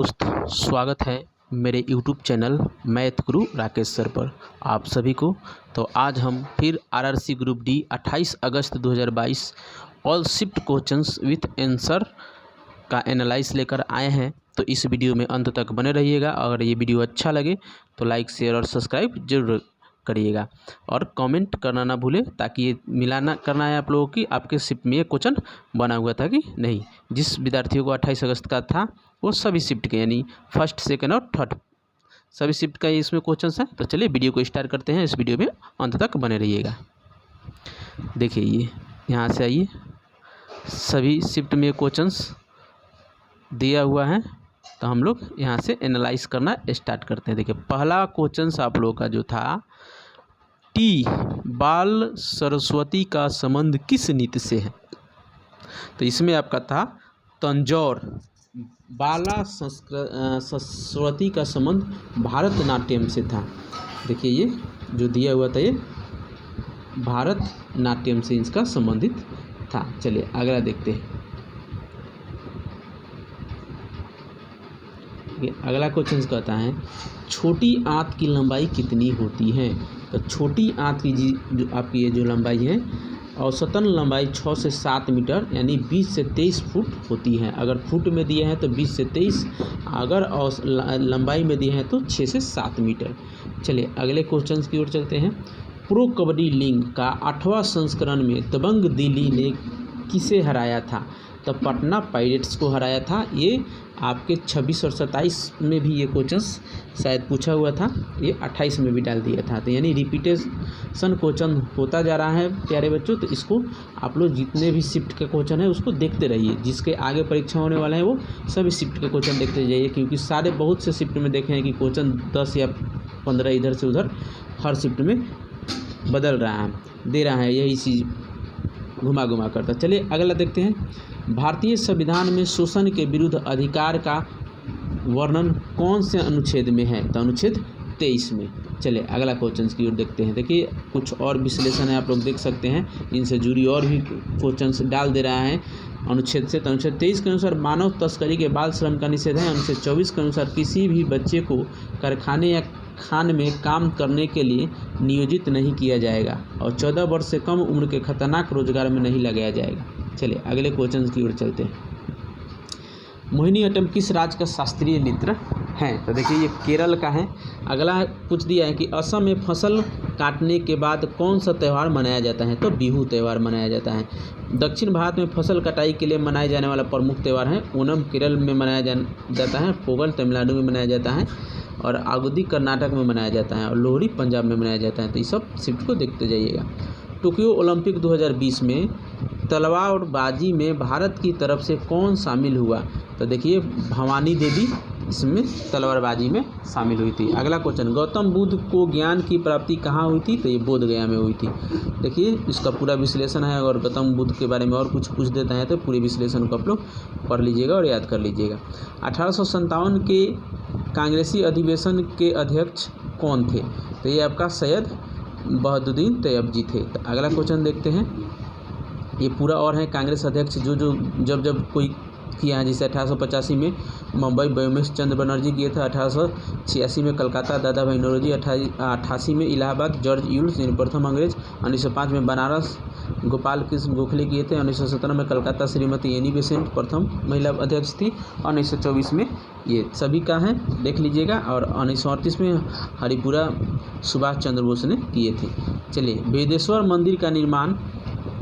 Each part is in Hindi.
दोस्त, स्वागत है मेरे YouTube चैनल मैथ गुरु राकेश सर पर आप सभी को। तो आज हम फिर RRC group D 28 August 2022 all shift questions with answer का एनालाइज लेकर आए हैं। तो इस वीडियो में अंत तक बने रहिएगा। अगर ये वीडियो अच्छा लगे तो लाइक शेयर और सब्सक्राइब जरूर करिएगा और कमेंट करना ना भूलें, ताकि ये मिलाना करना है आप लोगों की आपके शिफ्ट में ये क्वेश्चन बना हुआ था कि नहीं। जिस विद्यार्थियों को 28 अगस्त का था वो सभी शिफ्ट के यानी फर्स्ट सेकंड और थर्ड सभी शिफ्ट का इसमें क्वेश्चन है। तो चलिए वीडियो को स्टार्ट करते हैं। इस वीडियो में अंत तक बने रहिएगा। देखिए ये यहाँ से आइए, सभी शिफ्ट में क्वेश्चंस दिया हुआ है। तो हम लोग यहाँ से एनालाइज करना स्टार्ट करते हैं। देखिए पहला क्वेश्चन आप लोगों का जो था, टी बाल सरस्वती का संबंध किस नृत्य से है। तो इसमें आपका था तंजौर बाला सरस्वती का संबंध भारतनाट्यम से था। देखिए ये जो दिया हुआ था ये भारतनाट्यम से इसका संबंधित था। चलिए अगला देखते हैं। अगला क्वेश्चन कहता है छोटी आंत की लंबाई कितनी होती है। तो छोटी आंत की जो आपकी ये जो लंबाई है औसतन लंबाई 6 से 7 मीटर यानी 20 से 23 फुट होती है। अगर फुट में दिए हैं तो 20 से 23, अगर लंबाई में दिए हैं तो 6 से 7 मीटर। चलिए अगले क्वेश्चन की ओर चलते हैं। प्रो कबड्डी लीग का 8वां संस्करण में दबंग दिल्ली ने किसे हराया था। तो पटना पायरेट्स को हराया था। ये आपके 26 और 27 में भी ये क्वेश्चन शायद पूछा हुआ था, ये 28 में भी डाल दिया था। तो यानी रिपीटेशन क्वेश्चन होता जा रहा है प्यारे बच्चों। तो इसको आप लोग जितने भी शिफ्ट के क्वेश्चन है उसको देखते रहिए। जिसके आगे परीक्षा होने वाला है वो सभी शिफ्ट के क्वेश्चन देखते जाइए, क्योंकि सारे बहुत से शिफ्ट में देखे हैं कि क्वेश्चन 10 या 15 इधर से उधर हर शिफ्ट में बदल रहा है, दे रहा है यही चीज़ घुमा घुमा करता। चलिए अगला देखते हैं। भारतीय संविधान में शोषण के विरुद्ध अधिकार का वर्णन कौन से अनुच्छेद में है। तो अनुच्छेद 23 में। चलिए अगला क्वेश्चन की ओर देखते हैं। देखिए कुछ और विश्लेषण है, आप लोग देख सकते हैं। इनसे जुड़ी और भी क्वेश्चन डाल दे रहा है अनुच्छेद से। तो अनुच्छेद 23 के अनुसार मानव तस्करी के बाल श्रम का निषेध है। अनुच्छेद 24 के अनुसार किसी भी बच्चे को कारखाने या खान में काम करने के लिए नियोजित नहीं किया जाएगा और 14 वर्ष से कम उम्र के खतरनाक रोजगार में नहीं लगाया जाएगा। चलिए अगले क्वेश्चन की ओर चलते हैं। मोहिनीअट्टम किस राज्य का शास्त्रीय नृत्य है। तो देखिए ये केरल का है। अगला पूछ दिया है कि असम में फसल काटने के बाद कौन सा त्यौहार मनाया जाता है। तो बिहू त्यौहार मनाया जाता है। दक्षिण भारत में फसल कटाई के लिए मनाए जाने वाला प्रमुख त्यौहार है ओणम केरल में मनाया जाता है, पोंगल तमिलनाडु में मनाया जाता है और आगुदी कर्नाटक में मनाया जाता है और लोहड़ी पंजाब में मनाया जाता है। तो ये सब शिफ्ट को देखते जाइएगा। टोक्यो ओलंपिक 2020 में तलवारबाजी में भारत की तरफ से कौन शामिल हुआ। तो देखिए भवानी देवी इसमें तलवारबाजी में शामिल हुई थी। अगला क्वेश्चन, गौतम बुद्ध को ज्ञान की प्राप्ति कहाँ हुई थी। तो ये बोध गया में हुई थी। देखिए इसका पूरा विश्लेषण है। और गौतम बुद्ध के बारे में और कुछ पूछ देता है तो पूरे विश्लेषण को आप लोग पढ़ लीजिएगा और याद कर लीजिएगा। 1857 के कांग्रेसी अधिवेशन के अध्यक्ष कौन थे। तो ये आपका सैयद बहादुद्दीन तैयबजी थे। तो अगला क्वेश्चन देखते हैं। ये पूरा और है कांग्रेस अध्यक्ष जो जब कोई किया है। जैसे 1885 में मुंबई व्योमेश चंद्र बनर्जी किए थे, 1886 में कलकत्ता दादा भाई नौरोजी, 88 में इलाहाबाद जॉर्ज यूल्स यानी प्रथम अंग्रेज, 1905 में बनारस गोपाल कृष्ण गोखले किए थे, 1917 में कलकत्ता श्रीमती एनी बेसेंट प्रथम महिला अध्यक्ष थी और 1924 में ये सभी का है देख लीजिएगा। और 1938 में हरिपुरा सुभाष चंद्र बोस ने किए थे। चलिए वेदेश्वर मंदिर का निर्माण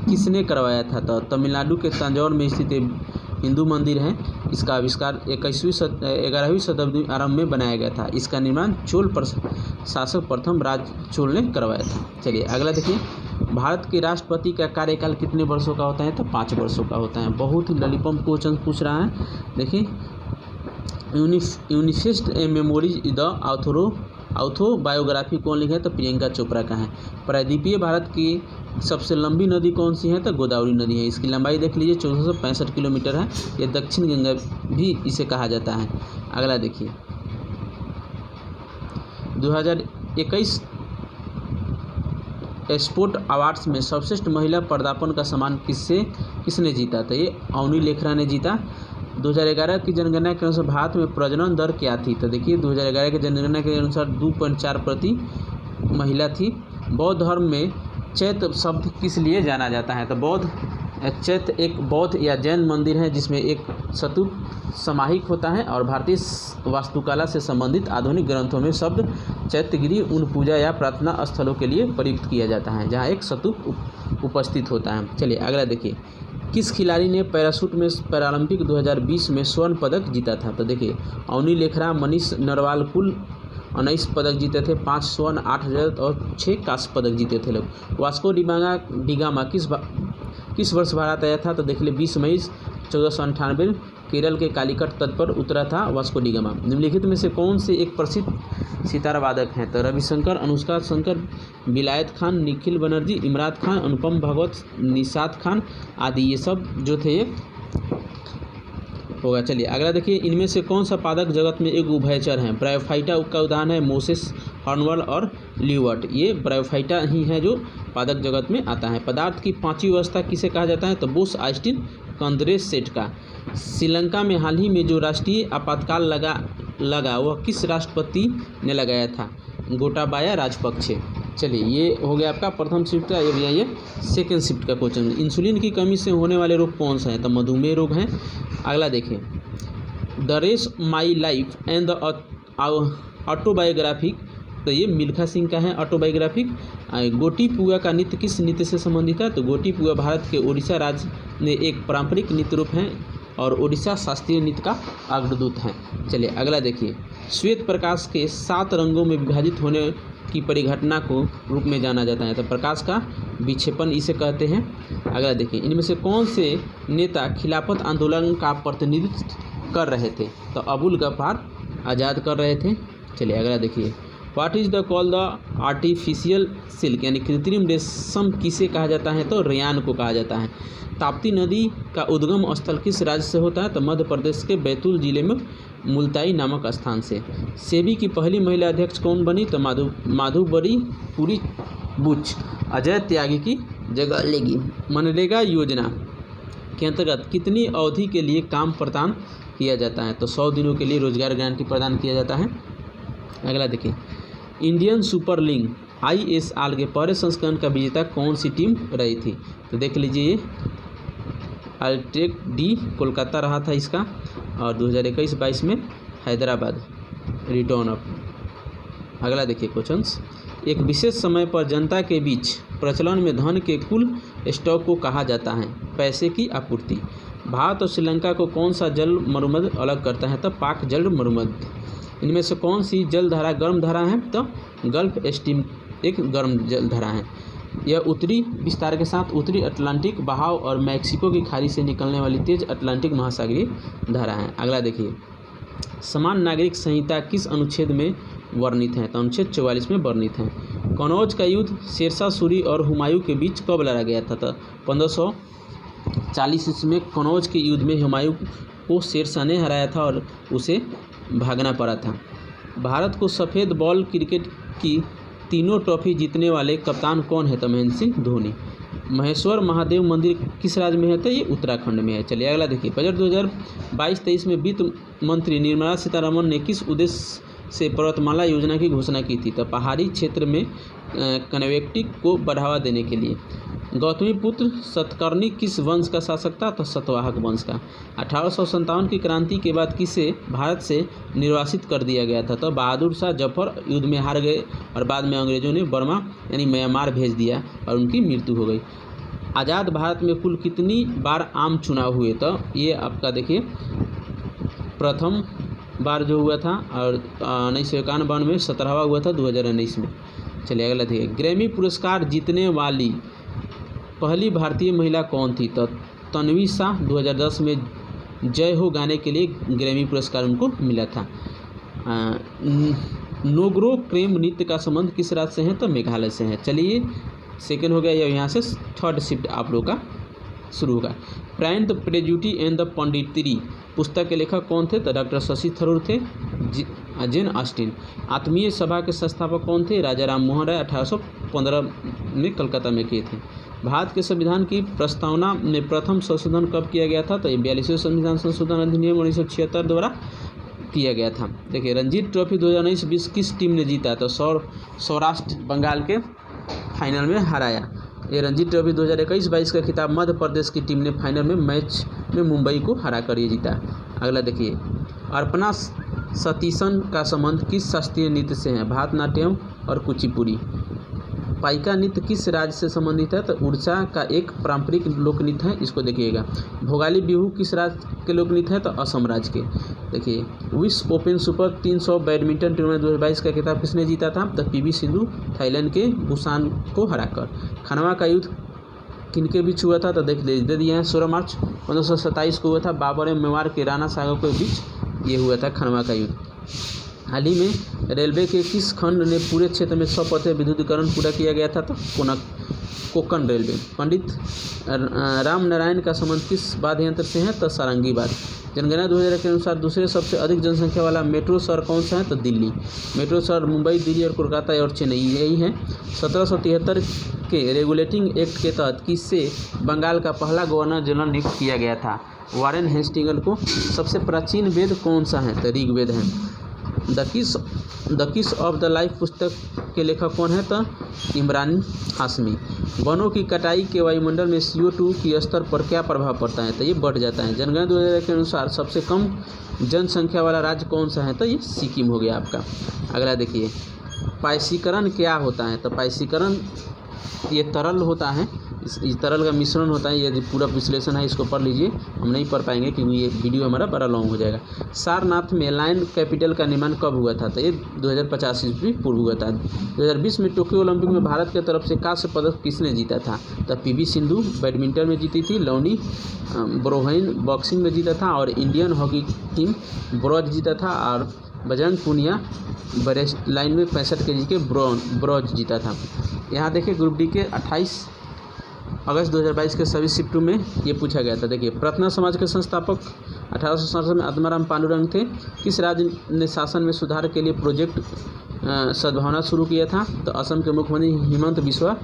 किसने करवाया था। तो तमिलनाडु के तंजौर में स्थित हिंदू मंदिर है। इसका आविष्कार 11वीं शताब्दी आरंभ में बनाया गया था। इसका निर्माण चोल शासक प्रथम राज चोल ने करवाया था। चलिए अगला देखिए। भारत के राष्ट्रपति का कार्यकाल कितने वर्षों का होता है। तो 5 वर्षों का होता है। बहुत ही ललीपम क्वेश्चन पूछ रहा है। देखिए यूनिफिस्ट ए मेमोरीज द ऑथोबायोग्राफी कौन लिखा है। तो प्रियंका चोपड़ा का है। प्रायद्वीपीय भारत की सबसे लंबी नदी कौन सी है। तो गोदावरी नदी है। इसकी लंबाई देख लीजिए 1465 किलोमीटर है। यह दक्षिण गंगा भी इसे कहा जाता है। अगला देखिए 2021 स्पोर्ट अवार्ड्स में सर्वश्रेष्ठ महिला पदार्पण का सम्मान किसने जीता। तो ये अवनी लेखरा ने जीता। 2011 की जनगणना के अनुसार भारत में प्रजनन दर क्या थी? तो देखिए 2011 की जनगणना के अनुसार 2.4 प्रति महिला थी। बौद्ध धर्म में चैत्य शब्द किस लिए जाना जाता है? तो चैत्य एक बौद्ध या जैन मंदिर है जिसमें एक स्तूप समाहिक होता है और भारतीय वास्तुकला से संबंधित आधुनिक ग्रंथों में शब्द चैत्यगिरी उन पूजा या प्रार्थना स्थलों के लिए प्रयुक्त किया जाता है जहाँ एक स्तूप उपस्थित होता है। चलिए अगला देखिए, किस खिलाड़ी ने पैराशूट में पैरालंपिक 2020 में स्वर्ण पदक जीता था? तो देखिए अवनी लेखरा, मनीष नरवाल कुल 19 पदक जीते थे, 5 स्वर्ण, 8 रजत और 6 कांस्य पदक जीते थे लोग। वास्को डिगामा किस वर्ष भारत आया था? तो देख ले 20 मई 1498 केरल के कालीकट तट पर उतरा था वास्को डिगामा। निम्नलिखित में से कौन से एक प्रसिद्ध सितार वादक हैं? तो रविशंकर, अनुष्का शंकर, विलायत खान, निखिल बनर्जी, इमरान खान, अनुपम भागवत, निशात खान आदि ये सब जो थे ये होगा। चलिए अगला देखिए, इनमें से कौन सा पादक जगत में एक उभयचर है? ब्रायोफाइटा का उदाहरण है मोसेस, हॉर्नवल और ल्यूवर्ट। ये ब्रायोफाइटा ही है जो पादक जगत में आता है। पदार्थ की पांचवी अवस्था किसे कहा जाता है? तो बोस आइस्टीन कंद्रेसेट का। श्रीलंका में हाल ही में जो राष्ट्रीय आपातकाल लगा वह किस राष्ट्रपति ने लगाया था? गोटाबाया राजपक्षे। चलिए ये हो गया आपका प्रथम शिफ्ट का। ये सेकेंड शिफ्ट का क्वेश्चन। इंसुलिन की कमी से होने वाले रोग कौन सा है? तो मधुमेह रोग है। अगला देखिए, the race my life and the autobiographic. तो ये मिल्खा सिंह का है ऑटोबायोग्राफिक। गोटी पुआ का नृत्य किस नृत्य से संबंधित है? तो गोटी पुआ भारत के उड़ीसा राज्य में एक पारंपरिक नृत्य रूप है और उड़ीसा शास्त्रीय नृत्य का अग्रदूत है। चलिए अगला देखिए, श्वेत प्रकाश के 7 रंगों में विभाजित होने की परिघटना को रूप में जाना जाता है। तो प्रकाश का विक्षेपण इसे कहते हैं। अगला देखिए, इनमें से कौन से नेता खिलाफत आंदोलन का प्रतिनिधित्व कर रहे थे? तो अबुल गफ्फार आज़ाद कर रहे थे। चलिए अगला देखिए, what is the call the artificial silk, यानी कृत्रिम रेशम किसे कहा जाता है? तो रेयान को कहा जाता है। ताप्ती नदी का उद्गम स्थल किस राज्य से होता है? तो मध्य प्रदेश के बैतूल जिले में मुल्ताई नामक स्थान से। सेबी की पहली महिला अध्यक्ष कौन बनी? तो माधुबरी पुरी बुच अजय त्यागी की जगह लेगी। मनरेगा योजना के अंतर्गत कितनी अवधि के लिए काम प्रदान किया जाता है? तो 100 दिनों के लिए रोजगार गारंटी प्रदान किया जाता है। अगला देखिए, इंडियन सुपर लीग ISL के पहले संस्करण का विजेता कौन सी टीम रही थी? तो देख लीजिए, अल्ट्रेक डी कोलकाता रहा था इसका, और 2021-22 में हैदराबाद रिटर्न अप। अगला देखिए क्वेश्चंस, एक विशेष समय पर जनता के बीच प्रचलन में धन के कुल स्टॉक को कहा जाता है पैसे की आपूर्ति। भारत और श्रीलंका को कौन सा जल मरुमध्य अलग करता है? तो पाक जल मरुमध्य। इनमें से कौन सी जलधारा गर्म धारा है? तो गल्फ स्ट्रीम एक गर्म जलधारा है। यह उत्तरी विस्तार के साथ उत्तरी अटलांटिक बहाव और मैक्सिको की खाड़ी से निकलने वाली तेज अटलांटिक महासागरीय धारा है। अगला देखिए, समान नागरिक संहिता किस अनुच्छेद में वर्णित है? तो अनुच्छेद 44 में वर्णित है। कनौज का युद्ध शेरशाह सूरी और हुमायूं के बीच कब लड़ा गया था? तो 1540 ईस्वी में कनौज के युद्ध में हुमायूं को शेरशाह ने हराया था और उसे भागना पड़ा था। भारत को सफ़ेद बॉल क्रिकेट की तीनों ट्रॉफी जीतने वाले कप्तान कौन है? तो महेंद्र सिंह धोनी। महेश्वर महादेव मंदिर किस राज्य में है? तो ये उत्तराखंड में है। चलिए अगला देखिए, बजट 2022-23 में वित्त मंत्री निर्मला सीतारमण ने किस उद्देश्य से पर्वतमाला योजना की घोषणा की थी? तो पहाड़ी क्षेत्र में कनेक्टिविटी को बढ़ावा देने के लिए। गौतमीपुत्र सतकर्णी किस वंश का शासक था? तो सतवाहक वंश का। 1857 की क्रांति के बाद किसे भारत से निर्वासित कर दिया गया था? तो बहादुर शाह जफर युद्ध में हार गए और बाद में अंग्रेजों ने बर्मा यानी म्यांमार भेज दिया और उनकी मृत्यु हो गई। आज़ाद भारत में कुल कितनी बार आम चुनाव हुए? तो ये आपका देखिए प्रथम बार जो हुआ था और 1991 में 17वां हुआ था 2019 में। चलिए अगला देखिए, ग्रैमी पुरस्कार जीतने वाली पहली भारतीय महिला कौन थी? तो तन्वी शाह 2010 में जय हो गाने के लिए ग्रैमी पुरस्कार उनको मिला था। नोग्रो क्रेम नृत्य का संबंध किस राज्य से है? तो मेघालय से है। चलिए सेकेंड हो गया, यहाँ से थर्ड शिफ्ट आप लोग का शुरू होगा। प्राइम द प्रेजुटी एंड द पंडितरी पुस्तक के लेखक कौन थे? तो डॉक्टर शशि थरूर थे। Jane Austen. आत्मीय सभा के संस्थापक कौन थे? राजा राम मोहन राय 1815 में कलकत्ता में किए थे। भारत के संविधान की प्रस्तावना में प्रथम संशोधन कब किया गया था? तो ये 42वें संविधान संशोधन अधिनियम 1976 द्वारा किया गया था। देखिए रणजी ट्रॉफी 2019-20 किस टीम ने जीता? तो सौराष्ट्र बंगाल के फाइनल में हराया। ये रणजी ट्रॉफी 2021-22 का खिताब मध्य प्रदेश की टीम ने फाइनल में मैच में मुंबई को हरा कर ये जीता। अगला देखिए, अर्पणा सतीशन का संबंध किस शास्त्रीय नृत्य से है? भारतनाट्यम और कुचिपुड़ी। पाइका नृत्य किस राज्य से संबंधित है? तो उड़ीसा का एक पारंपरिक लोक नृत्य है, इसको देखिएगा। भोगाली बिहू किस राज्य के लोक नृत्य है? तो असम राज्य के। देखिए, विश्व ओपन सुपर 300 बैडमिंटन टूर्नामेंट 2022 का खिताब किसने जीता था? तो पीवी सिंधु थाईलैंड के बुसान को हराकर। खनवा का युद्ध किनके बीच हुआ था? तो दे दिए हैं 16 मार्च 1527 को हुआ था। बाबर एवं मेवाड़ के राणा सागर के बीच ये हुआ था खनवा का युद्ध। हाल ही में रेलवे के किस खंड ने पूरे क्षेत्र में 100% विद्युतीकरण पूरा किया गया था? तो कोंकण रेलवे। पंडित राम नारायण का संबंध किस वाद्य यंत्र से है? तो सारंगी वाद्य। जनगणना 2000 के अनुसार दूसरे सबसे अधिक जनसंख्या वाला मेट्रो शहर कौन सा है? तो दिल्ली। मेट्रो शहर मुंबई, दिल्ली और कोलकाता और चेन्नई यही है। 1773 के रेगुलेटिंग एक्ट के तहत किससे बंगाल का पहला गवर्नर जनरल नियुक्त किया गया था? वारेन हेस्टिंग्स को। सबसे प्राचीन वेद कौन सा है? तो ऋग्वेद है। द किस ऑफ द लाइफ पुस्तक के लेखक कौन है? तो इमरान हाशमी। वनों की कटाई के वायुमंडल में CO2 की स्तर पर क्या प्रभाव पड़ता है? तो ये बढ़ जाता है। जनगणना 2000 के अनुसार सबसे कम जनसंख्या वाला राज्य कौन सा है? तो ये सिक्किम हो गया आपका। अगला देखिए, पायसीकरण क्या होता है? तो पायसीकरण ये तरल होता है, इस तरल का मिश्रण होता है। ये पूरा विश्लेषण है, इसको पढ़ लीजिए, हम नहीं पढ़ पाएंगे क्योंकि ये वीडियो हमारा बड़ा लॉन्ग हो जाएगा। सारनाथ में लायन कैपिटल का निर्माण कब हुआ था? तो ये 2050 ईस्वी पूर्व हुआ था। 2020 में टोक्यो ओलंपिक में भारत की तरफ से कांस्य पदक किसने जीता था? तो पीवी सिंधु बैडमिंटन में जीती थी, लवनी बोरोहन बॉक्सिंग में जीता था और इंडियन हॉकी टीम ब्रॉन्ज जीता था और बजरंग पुनिया ब्रेस्ट लाइन में 65 kg के ब्रॉन्ज जीता था। यहाँ देखिए ग्रुप डी के 28 अगस्त 2022 के सभी शिफ्टों में ये पूछा गया था। देखिए, प्रार्थना समाज के संस्थापक 1867 में आत्माराम पांडुरंग थे। किस राज्य ने शासन में सुधार के लिए प्रोजेक्ट सद्भावना शुरू किया था? तो असम के मुख्यमंत्री हिमंत बिस्वा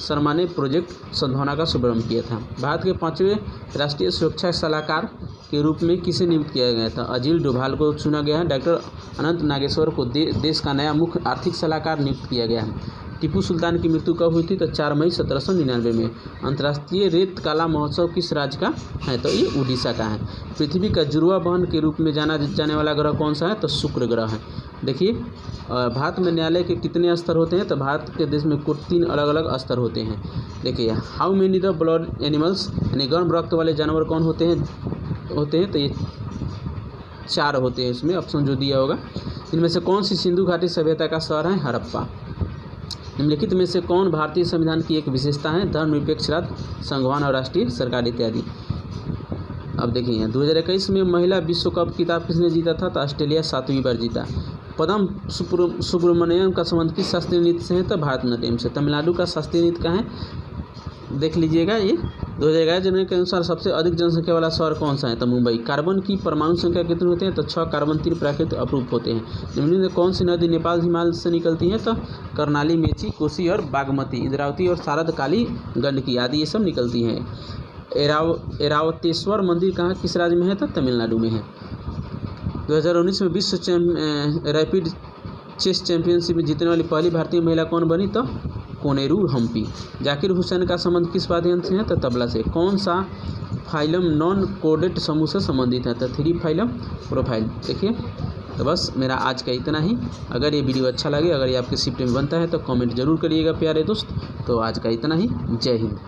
शर्मा ने प्रोजेक्ट सद्भावना का शुभारंभ किया था। भारत के 5वें राष्ट्रीय सुरक्षा सलाहकार के रूप में किसे नियुक्त किया गया था? अजिल डोभाल को चुना गया है। डॉक्टर अनंत नागेश्वर को देश का नया मुख्य आर्थिक सलाहकार नियुक्त किया गया है। टीपू सुल्तान की मृत्यु कब हुई थी? तो 4 मई 1799 में। अंतर्राष्ट्रीय रेत कला महोत्सव किस राज्य का है? तो ये उड़ीसा का है। पृथ्वी का जुड़वा बहन के रूप में जाना जाने वाला ग्रह कौन सा है? तो शुक्र ग्रह है। देखिए, भारत में न्यायालय के कितने स्तर होते हैं? तो भारत के देश में कुल 3 अलग अलग स्तर होते हैं। देखिए, how many the blood animals, यानी गर्म रक्त वाले जानवर कौन होते हैं? तो ये 4 होते हैं, इसमें ऑप्शन जो दिया होगा। इनमें से कौन सी सिंधु घाटी सभ्यता का शहर है? हड़प्पा। निम्नलिखित में से कौन भारतीय संविधान की एक विशेषता है? धर्मनिरपेक्ष राज्य, संघवान और राष्ट्रीय सरकार इत्यादि। अब देखिए, 2021 में महिला विश्व कप खिताब किसने जीता था? तो ऑस्ट्रेलिया 7वीं बार जीता। पदम सुब्रमण्यम का संबंध किस शास्त्रीय नृत्य से है? तो भारतनाट्यम से। तमिलनाडु का शास्त्रीय नृत्य का है, देख लीजिएगा। ये 2011 जनगणना के अनुसार सबसे अधिक जनसंख्या वाला शहर कौन सा है? तो मुंबई। कार्बन की परमाणु संख्या कितने होते हैं? तो 6 कार्बन 3 प्राकृतिक अपरूप होते हैं। निम्नलिखित में कौन सी नदी नेपाल हिमालय से निकलती है? तो कर्णाली, मेची, कोसी और बागमती, इंद्रावती और शारद, काली, गंडकी आदि ये सब निकलती हैं। ऐरावतेश्वर मंदिर कहाँ किस राज्य में है? तो तमिलनाडु में है। 2019 में विश्व रैपिड चेस चैंपियनशिप में जीतने वाली पहली भारतीय महिला कौन बनी? तो कोनेरू हम्पी। जाकिर हुसैन का संबंध किस वाद्य यंत्र से है? तो तबला से। कौन सा फाइलम नॉन कोडेड समूह से संबंधित है? तो 3 फाइलम प्रोफाइल। देखिए, तो बस मेरा आज का इतना ही। अगर ये वीडियो अच्छा लगे, अगर ये आपके शिफ्ट में बनता है तो कमेंट जरूर करिएगा प्यारे दोस्त। तो आज का इतना ही। जय हिंद।